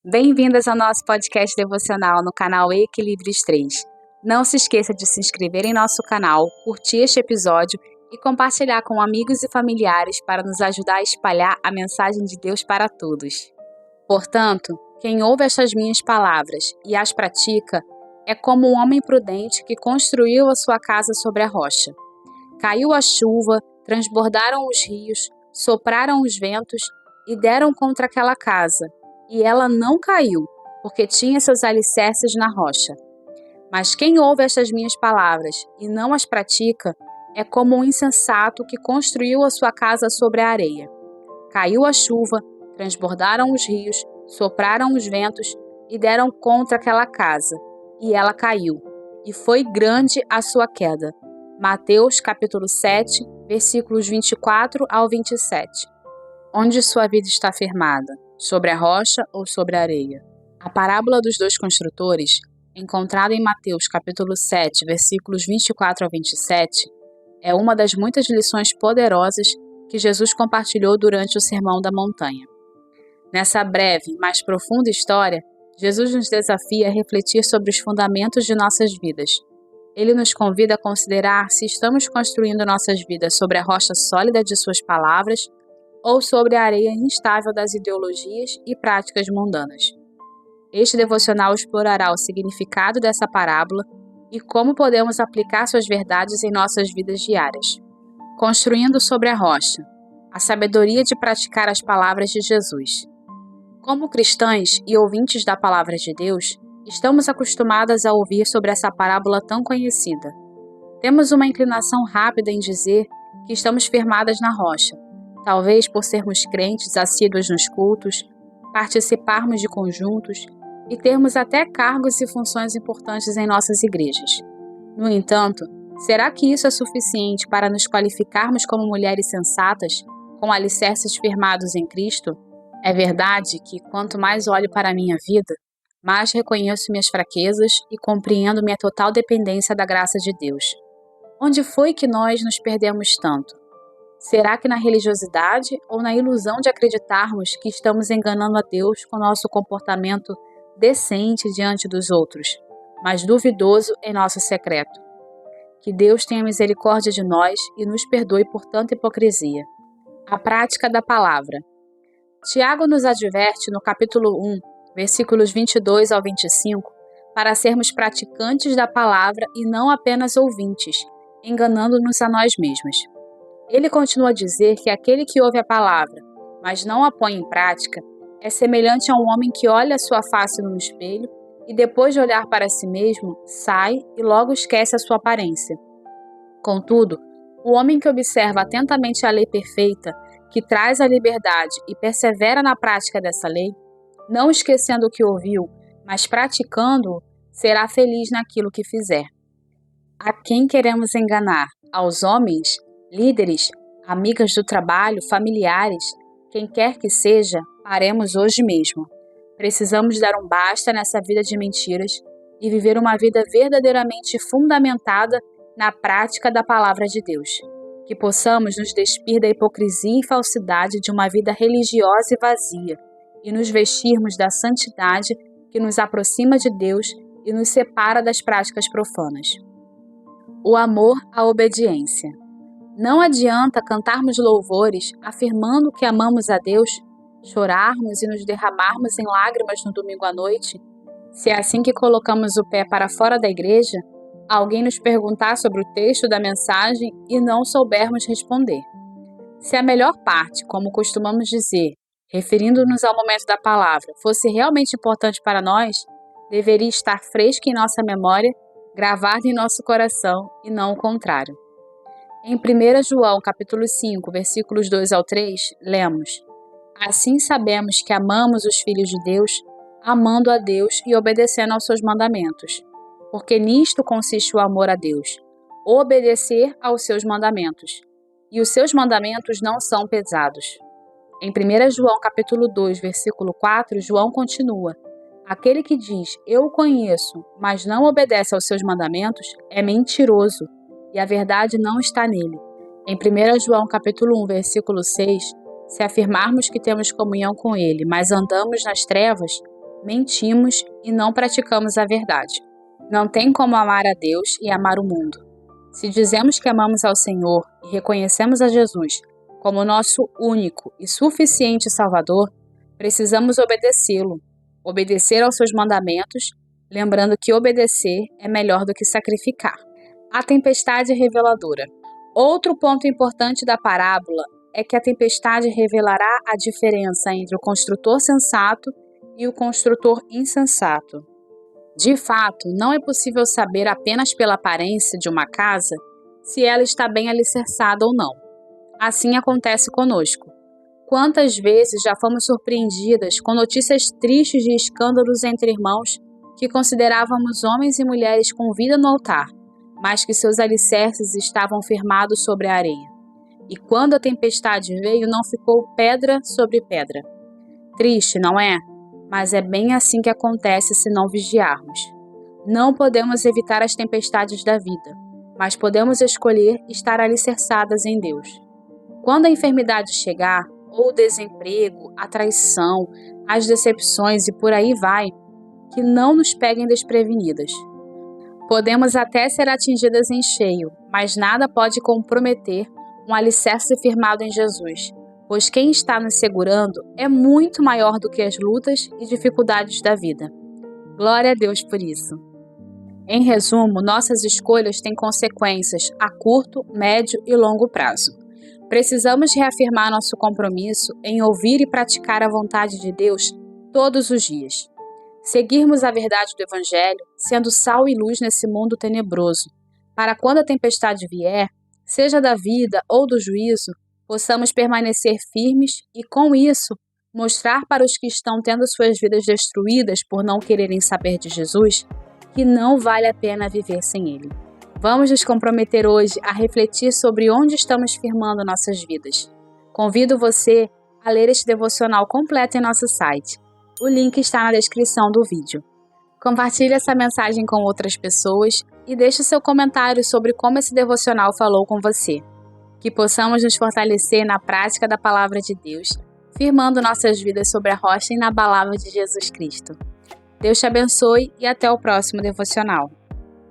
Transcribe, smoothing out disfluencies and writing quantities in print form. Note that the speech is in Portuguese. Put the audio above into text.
Bem-vindas ao nosso podcast devocional no canal Equilíbrios 3. Não se esqueça de se inscrever em nosso canal, curtir este episódio e compartilhar com amigos e familiares para nos ajudar a espalhar a mensagem de Deus para todos. Portanto, quem ouve estas minhas palavras e as pratica é como um homem prudente que construiu a sua casa sobre a rocha. Caiu a chuva, transbordaram os rios, sopraram os ventos e deram contra aquela casa. E ela não caiu, porque tinha seus alicerces na rocha. Mas quem ouve estas minhas palavras e não as pratica é como um insensato que construiu a sua casa sobre a areia. Caiu a chuva, transbordaram os rios, sopraram os ventos e deram contra aquela casa. E ela caiu, e foi grande a sua queda. Mateus capítulo 7, versículos 24 ao 27. Onde sua vida está firmada? Sobre a rocha ou sobre a areia? A parábola dos dois construtores, encontrada em Mateus capítulo 7, versículos 24 ao 27, é uma das muitas lições poderosas que Jesus compartilhou durante o Sermão da Montanha. Nessa breve, mas profunda história, Jesus nos desafia a refletir sobre os fundamentos de nossas vidas. Ele nos convida a considerar se estamos construindo nossas vidas sobre a rocha sólida de suas palavras ou sobre a areia instável das ideologias e práticas mundanas. Este devocional explorará o significado dessa parábola e como podemos aplicar suas verdades em nossas vidas diárias. Construindo sobre a rocha, a sabedoria de praticar as palavras de Jesus. Como cristãs e ouvintes da palavra de Deus, estamos acostumadas a ouvir sobre essa parábola tão conhecida. Temos uma inclinação rápida em dizer que estamos firmadas na rocha, talvez por sermos crentes assíduos nos cultos, participarmos de conjuntos e termos até cargos e funções importantes em nossas igrejas. No entanto, será que isso é suficiente para nos qualificarmos como mulheres sensatas, com alicerces firmados em Cristo? É verdade que, quanto mais olho para a minha vida, mais reconheço minhas fraquezas e compreendo minha total dependência da graça de Deus. Onde foi que nós nos perdemos tanto? Será que na religiosidade ou na ilusão de acreditarmos que estamos enganando a Deus com nosso comportamento decente diante dos outros, mas duvidoso em nosso secreto? Que Deus tenha misericórdia de nós e nos perdoe por tanta hipocrisia. A prática da palavra. Tiago nos adverte no capítulo 1, versículos 22 ao 25, para sermos praticantes da palavra e não apenas ouvintes, enganando-nos a nós mesmos. Ele continua a dizer que aquele que ouve a palavra, mas não a põe em prática, é semelhante a um homem que olha a sua face no espelho e depois de olhar para si mesmo, sai e logo esquece a sua aparência. Contudo, o homem que observa atentamente a lei perfeita, que traz a liberdade e persevera na prática dessa lei, não esquecendo o que ouviu, mas praticando-o, será feliz naquilo que fizer. A quem queremos enganar? Aos homens? Líderes, amigas do trabalho, familiares, quem quer que seja, paremos hoje mesmo. Precisamos dar um basta nessa vida de mentiras e viver uma vida verdadeiramente fundamentada na prática da palavra de Deus. Que possamos nos despir da hipocrisia e falsidade de uma vida religiosa e vazia e nos vestirmos da santidade que nos aproxima de Deus e nos separa das práticas profanas. O amor à obediência. Não adianta cantarmos louvores afirmando que amamos a Deus, chorarmos e nos derramarmos em lágrimas no domingo à noite, se é assim que colocamos o pé para fora da igreja, alguém nos perguntar sobre o texto da mensagem e não soubermos responder. Se a melhor parte, como costumamos dizer, referindo-nos ao momento da palavra, fosse realmente importante para nós, deveria estar fresca em nossa memória, gravada em nosso coração e não o contrário. Em 1 João capítulo 5, versículos 2 ao 3, lemos: Assim sabemos que amamos os filhos de Deus, amando a Deus e obedecendo aos seus mandamentos. Porque nisto consiste o amor a Deus, obedecer aos seus mandamentos. E os seus mandamentos não são pesados. Em 1 João capítulo 2, versículo 4, João continua: Aquele que diz, eu o conheço, mas não obedece aos seus mandamentos, é mentiroso, e a verdade não está nele. Em 1 João capítulo 1, versículo 6, se afirmarmos que temos comunhão com ele, mas andamos nas trevas, mentimos e não praticamos a verdade. Não tem como amar a Deus e amar o mundo. Se dizemos que amamos ao Senhor e reconhecemos a Jesus como nosso único e suficiente Salvador, precisamos obedecê-lo, obedecer aos seus mandamentos, lembrando que obedecer é melhor do que sacrificar. A tempestade reveladora. Outro ponto importante da parábola é que a tempestade revelará a diferença entre o construtor sensato e o construtor insensato. De fato, não é possível saber apenas pela aparência de uma casa se ela está bem alicerçada ou não. Assim acontece conosco. Quantas vezes já fomos surpreendidas com notícias tristes de escândalos entre irmãos que considerávamos homens e mulheres com vida no altar, mas que seus alicerces estavam firmados sobre a areia. E quando a tempestade veio, não ficou pedra sobre pedra. Triste, não é? Mas é bem assim que acontece se não vigiarmos. Não podemos evitar as tempestades da vida, mas podemos escolher estar alicerçadas em Deus. Quando a enfermidade chegar, ou o desemprego, a traição, as decepções e por aí vai, que não nos peguem desprevenidas. Podemos até ser atingidas em cheio, mas nada pode comprometer um alicerce firmado em Jesus, pois quem está nos segurando é muito maior do que as lutas e dificuldades da vida. Glória a Deus por isso. Em resumo, nossas escolhas têm consequências a curto, médio e longo prazo. Precisamos reafirmar nosso compromisso em ouvir e praticar a vontade de Deus todos os dias. Seguirmos a verdade do Evangelho, sendo sal e luz nesse mundo tenebroso, para quando a tempestade vier, seja da vida ou do juízo, possamos permanecer firmes e, com isso, mostrar para os que estão tendo suas vidas destruídas por não quererem saber de Jesus, que não vale a pena viver sem Ele. Vamos nos comprometer hoje a refletir sobre onde estamos firmando nossas vidas. Convido você a ler este devocional completo em nosso site. O link está na descrição do vídeo. Compartilhe essa mensagem com outras pessoas e deixe seu comentário sobre como esse devocional falou com você. Que possamos nos fortalecer na prática da Palavra de Deus, firmando nossas vidas sobre a rocha inabalável de Jesus Cristo. Deus te abençoe e até o próximo devocional.